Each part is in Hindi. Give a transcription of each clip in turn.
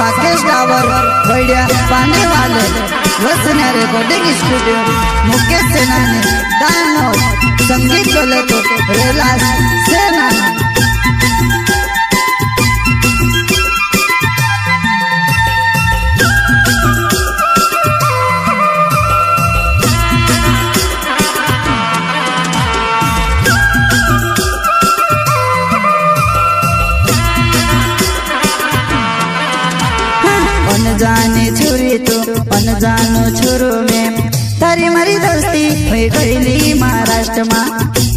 साकेश डावर वैड्या पाने वाले वसना रिकॉर्डिंग स्टूडियो मुकेश सेनानी दानव संगीत बोले तो रेलास सेनानी। अनजाने छुरी तो अनजानो छुरो में तारी मारी दोस्ती हुई गईली महाराष्ट्र में,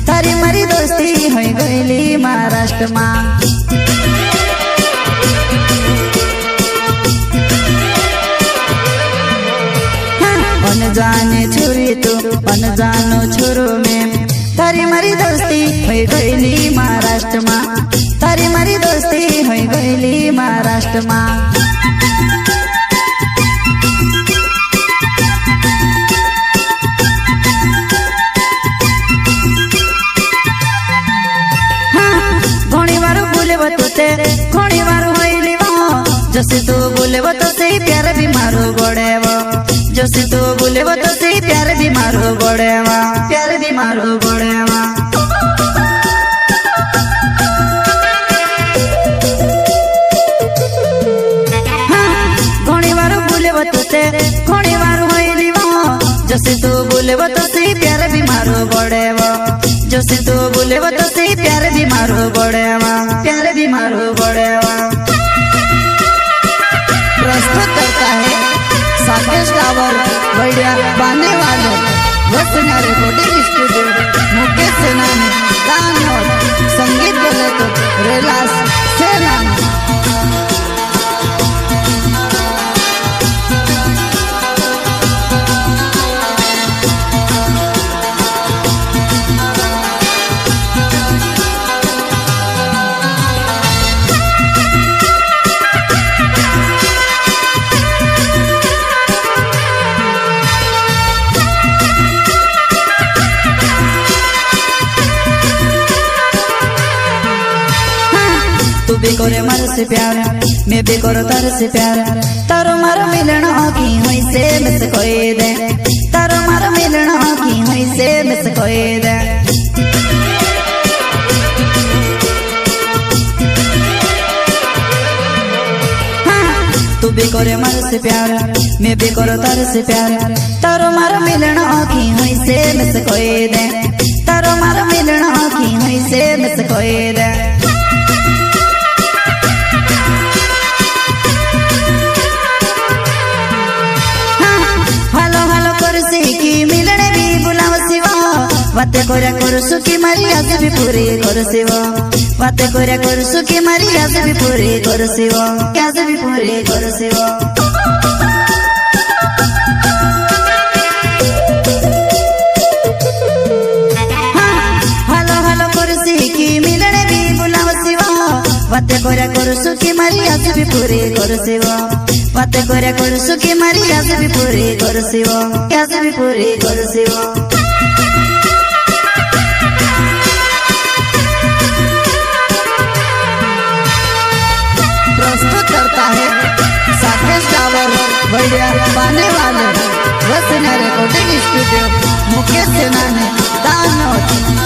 तारी मारी दोस्ती हुई गईली महाराष्ट्र में। अनजाने छुरी तो अनजानो छुरो में तारी मारी दोस्ती हुई गईली महाराष्ट्र में, तारी मारी दोस्ती हुई गईली महाराष्ट्र में। घणी बार होइली जसे तो बोले तो से प्यार भी मारो बड़ेवा, जसे तो बोले तो से प्यार भी मारो बड़ेवा, प्यार भी मारो बड़ेवा। घणी बार बोले तो से घणी बार होइली जसे तो बोले तो से प्यार भी मारो बड़ेवा, जसे तो बोले तो से प्यार भी मारो बड़ेवा, प्यार भी मारो बड़ेवा। प्रस्तुत करता है साकेश डावर वैड्या पाने वाले वसना रिकॉर्डिंग स्टूडियो मुकेश सेनानी दानव संगीत बोले तो रेलास सेनानी। तू भी करे मार से प्यार मैं भी करो तार से प्यार, तारो मारो मिलन की हुई से मिस कोई दे, तारो मारो मिलन की हुई से मिस कोई दे। तू भी करे मार से प्यार मैं भी करो तार से प्यार, तारो मारो मिलन की हुई से मिस कोई दे, तारो मारो मिलन की हुई से मिस कोई दे। बातें कोरा करो सुखी मारी आज भी पूरी करो सिवा, बातें कोरा करो सुखी मारी आज भी पूरी करो सिवा, आज भी पूरी करो सिवा। हेलो हेलो करो सीखी मिलने भी बुलाओ सिवा, बातें कोरा करो सुखी मारी आज भी पूरी करो सिवा, बातें कोरा करो सुखी मारी आज भी पूरी करो सिवा, आज भी पूरी करो सिवा। प्रस्तुत करता है साकेश डावर वैड्या पाने वाले वसना रिकॉर्डिंग स्टूडियो मुकेश सेनानी दानव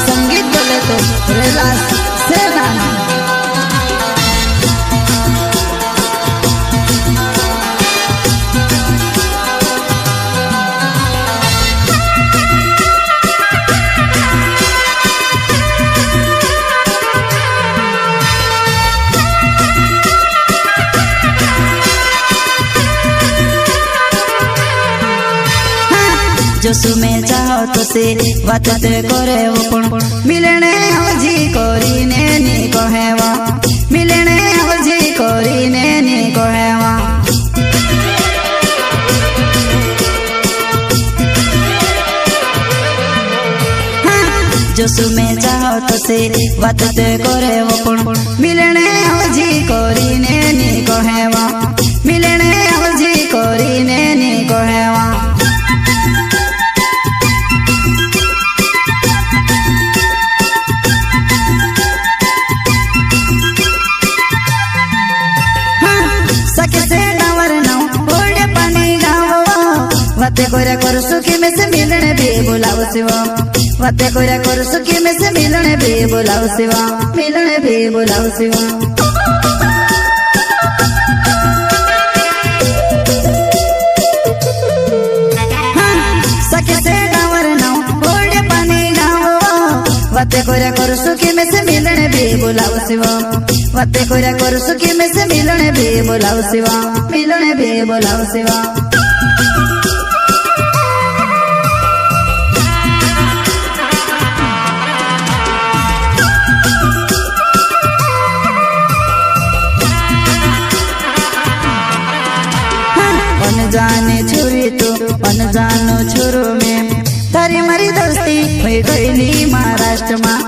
संगीत बोले तो रेलास सेनानी। जोसु में चाहो तो से बात करे वो पण मिलने हवजी करीने नी कहेवा, मिलने हवजी करीने नी कहेवा। जोसु में चाहो तो से बात करे वो पण मिलने हवजी करीने नी कहेवा, मिलने हवजी करीने नी कहेवा। सके से बातें कोरा कर सुखी में से मिलने भी बुलाओ शिवा बातें कोरा कर सुखी में से मिलने भी बुलाओ शिवा मिलने भी बुलाओ शिवा बातें कोरा कर सुखी में से मिलने भी बुलाओ शिवा बातें कोरा कर सुखी में से मिलने भी बुलाओ शिवा मिलने भी बुलाओ शिवा अनजाने छोरी तो अनजानो छोरो में तारी मारी दोस्ती हुई गईली महाराष्ट्र में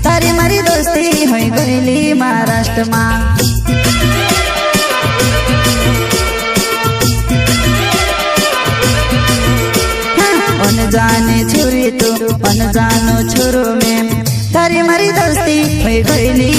तारी मारी दोस्ती हुई गईली महाराष्ट्र में अनजाने छोरी तो अनजानो छोरो में तारी मारी दोस्ती हुई गईली